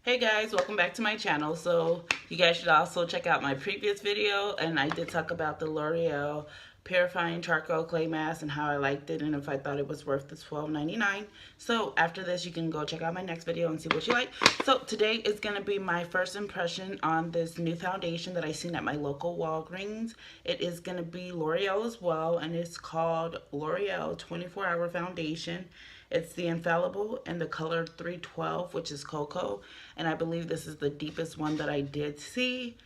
Hey guys, welcome back to my channel. So you guys should also check out my previous video, and I did talk about the L'Oreal Purifying Charcoal Clay Mask and how I liked it and if I thought it was worth the $12.99. So after this, you can go check out my next video and see what you like. So today is going to be my first impression on this new foundation that I seen at my local Walgreens. It is going to be L'Oreal as well, and it's called L'Oreal 24-Hour Foundation. It's the Infallible in the color 312, which is cocoa, and I believe this is the deepest one that I did see.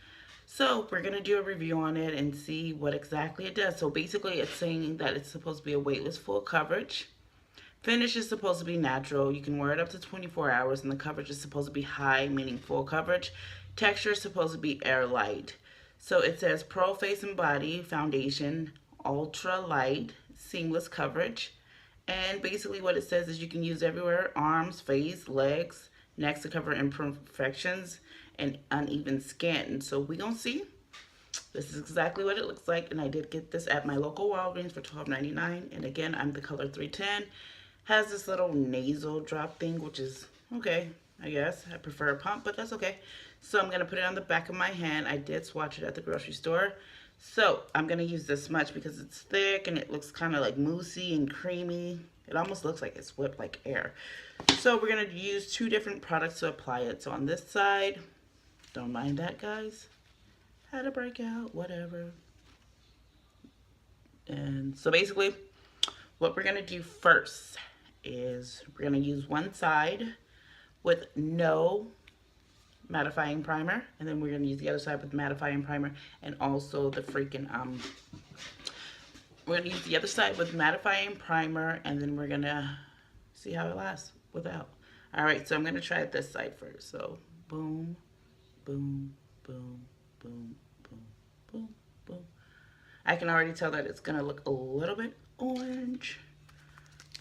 So we're going to do a review on it and see what exactly it does. So basically it's saying that it's supposed to be a weightless full coverage. Finish is supposed to be natural. You can wear it up to 24 hours, and the coverage is supposed to be high, meaning full coverage. Texture is supposed to be air light. So it says Pro Face and Body Foundation, Ultra Light, Seamless Coverage. And basically what it says is you can use everywhere: arms, face, legs, next to cover imperfections and uneven skin. So we gonna see. This is exactly what it looks like, and I did get this at my local Walgreens for $12.99. And again, I'm the color 310. Has this little nasal drop thing, which is okay, I guess. I prefer a pump, but that's okay. So I'm gonna put it on the back of my hand. I did swatch it at the grocery store. So I'm going to use this much because it's thick and it looks kind of like moussey and creamy. It almost looks like it's whipped like air. So we're going to use two different products to apply it. So on this side, don't mind that, guys. Had a breakout, whatever. And so basically what we're going to do first is we're going to use one side with no mattifying primer, and then we're going to use the other side with mattifying primer and also the freaking we're going to use the other side with mattifying primer, and then we're going to see how it lasts without. All right, so I'm going to try it this side first. So boom, boom, boom, boom, boom, boom, boom. I can already tell that it's going to look a little bit orange,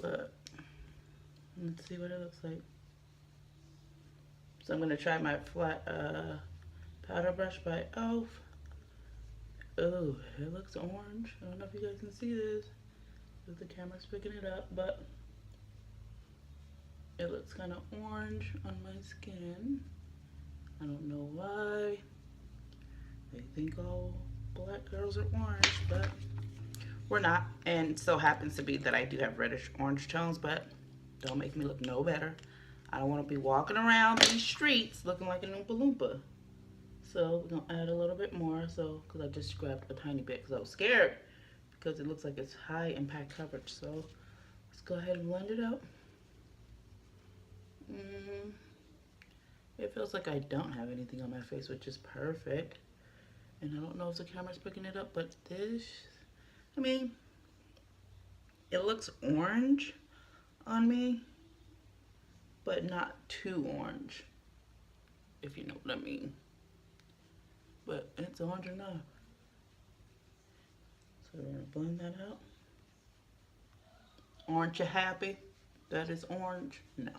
but let's see what it looks like. So I'm going to try my flat powder brush by e.l.f. Oh, it looks orange. I don't know if you guys can see this, if the camera's picking it up, but it looks kind of orange on my skin. I don't know why. They think all black girls are orange, but we're not. And so happens to be that I do have reddish orange tones, but don't make me look no better. I don't want to be walking around these streets looking like an Oompa Loompa. So we're going to add a little bit more, so because I just grabbed a tiny bit because I was scared because it looks like it's high impact coverage. So let's go ahead and blend it out. It feels like I don't have anything on my face, which is perfect. And I don't know if the camera's picking it up, but this, I mean, it looks orange on me, but not too orange, if you know what I mean. But it's orange enough. So we're gonna blend that out. Aren't you happy that is orange? No.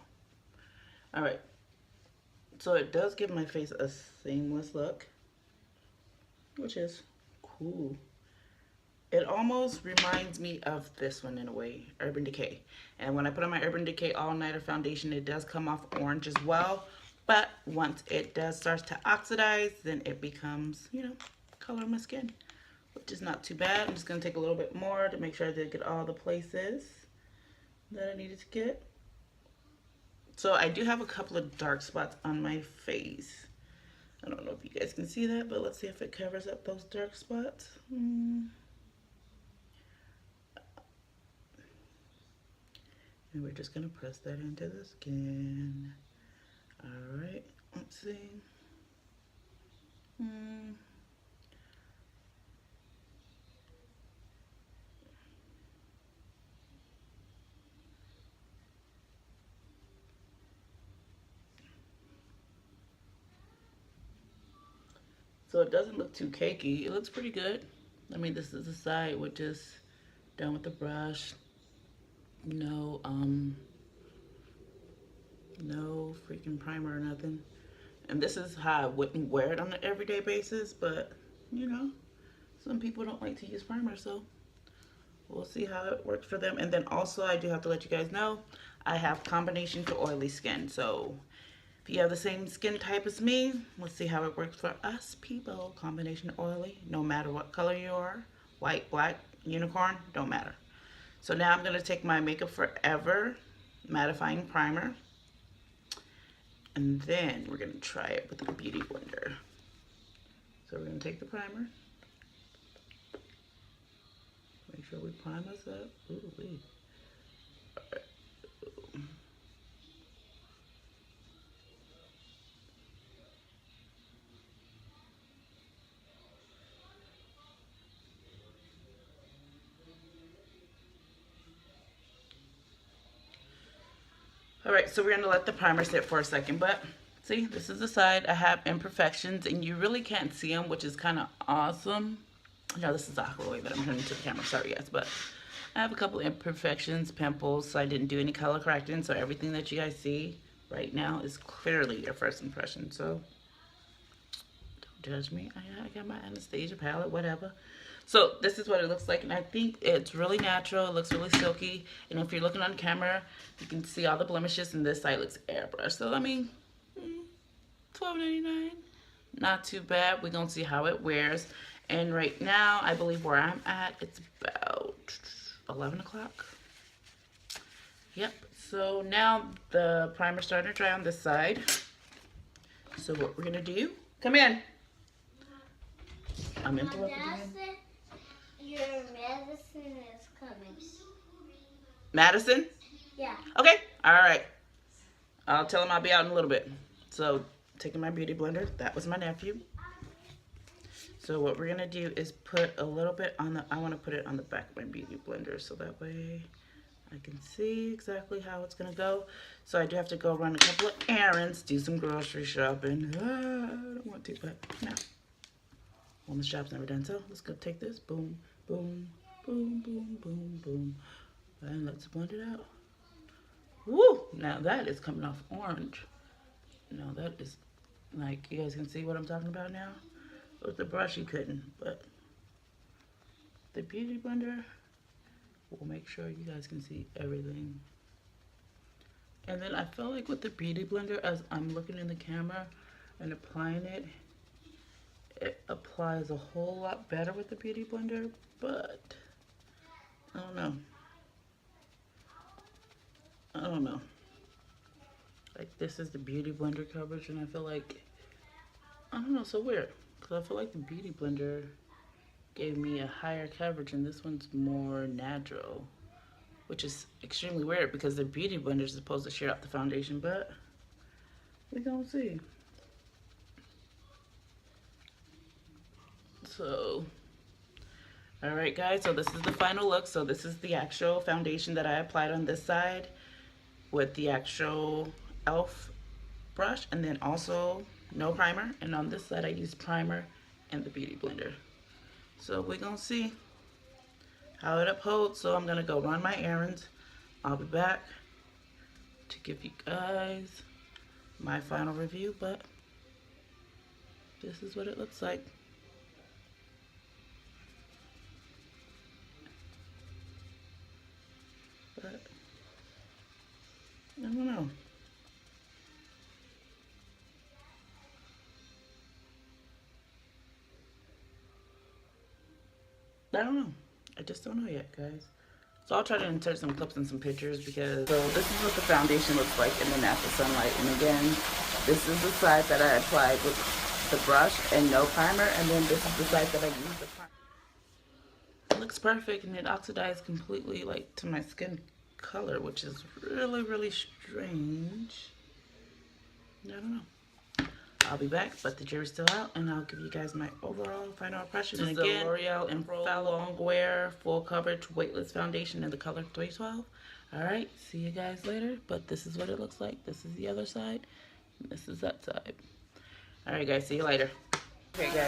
All right. So it does give my face a seamless look, which is cool. It almost reminds me of this one in a way, Urban Decay. And when I put on my Urban Decay All Nighter Foundation, it does come off orange as well. But once it does start to oxidize, then it becomes, you know, color of my skin, which is not too bad. I'm just going to take a little bit more to make sure I did get all the places that I needed to get. So I do have a couple of dark spots on my face. I don't know if you guys can see that, but let's see if it covers up those dark spots. And we're just going to press that into the skin. All right, let's see. So it doesn't look too cakey. It looks pretty good. I mean, this is the side with just done with the brush. No, no freaking primer or nothing. And this is how I wouldn't wear it on an everyday basis, but you know, some people don't like to use primer, so we'll see how it works for them. And then also I do have to let you guys know I have combination to oily skin. So If you have the same skin type as me, let's see how it works for us people. Combination oily, no matter what color you are. White, black, unicorn, don't matter. So now I'm going to take my Makeup Forever mattifying primer. And then we're going to try it with the Beauty Blender. So we're going to take the primer. Make sure we prime us up. Ooh, wee. All right, so we're gonna let the primer sit for a second, but see, this is the side. I have imperfections and you really can't see them, which is kind of awesome. No, this is the awkward way that I'm turning to the camera, sorry guys, but I have a couple imperfections, pimples, so I didn't do any color correcting, so everything that you guys see right now is clearly your first impression, so don't judge me. I got my Anastasia palette, whatever. So this is what it looks like, and I think it's really natural. It looks really silky, and if you're looking on camera, you can see all the blemishes, and this side looks airbrushed. So I mean, $12.99, not too bad. We're gonna see how it wears. And right now, I believe where I'm at, it's about 11 o'clock. Yep. So now the primer's starting to dry on this side. So what we're gonna do? Come in. I'm interrupting you. Your medicine is coming. Madison? Yeah. Okay. All right. I'll tell him I'll be out in a little bit. So, taking my Beauty Blender. That was my nephew. So, what we're going to do is put a little bit on the... I want to put it on the back of my Beauty Blender so that way I can see exactly how it's going to go. So, I do have to go run a couple of errands, do some grocery shopping. I don't want to, but no. Well, this job's never done, so let's go take this. Boom, boom, boom, boom, boom, boom. And let's blend it out. Woo! Now that is coming off orange. Now that is, like, you guys can see what I'm talking about now? With the brush you couldn't, but the Beauty Blender will make sure you guys can see everything. And then I feel like with the Beauty Blender, as I'm looking in the camera and applying it, it applies a whole lot better with the Beauty Blender, but I don't know. I don't know. Like, this is the Beauty Blender coverage, and I feel like, I don't know, so weird. Because I feel like the Beauty Blender gave me a higher coverage, and this one's more natural, which is extremely weird because the Beauty Blender is supposed to sheer out the foundation, but we're gonna see. So, alright guys, so this is the final look. So this is the actual foundation that I applied on this side with the actual e.l.f. brush, and then also no primer. And on this side I used primer and the Beauty Blender. So we're gonna see how it upholds. So I'm gonna go run my errands. I'll be back to give you guys my final review, but this is what it looks like. But I don't know. I don't know. I just don't know yet, guys. So I'll try to insert some clips and some pictures because so this is what the foundation looks like in the natural sunlight. And again, this is the side that I applied with the brush and no primer, and then this is the side that I used the primer. It looks perfect, and it oxidized completely like to my skin color, which is really, really strange. I don't know. I'll be back, but the jury's still out, and I'll give you guys my overall final impression. And again, L'Oreal Infallible Wear Full Coverage Weightless Foundation in the color 312. Alright, see you guys later, but this is what it looks like. This is the other side, and this is that side. Alright guys, see you later. Okay guys.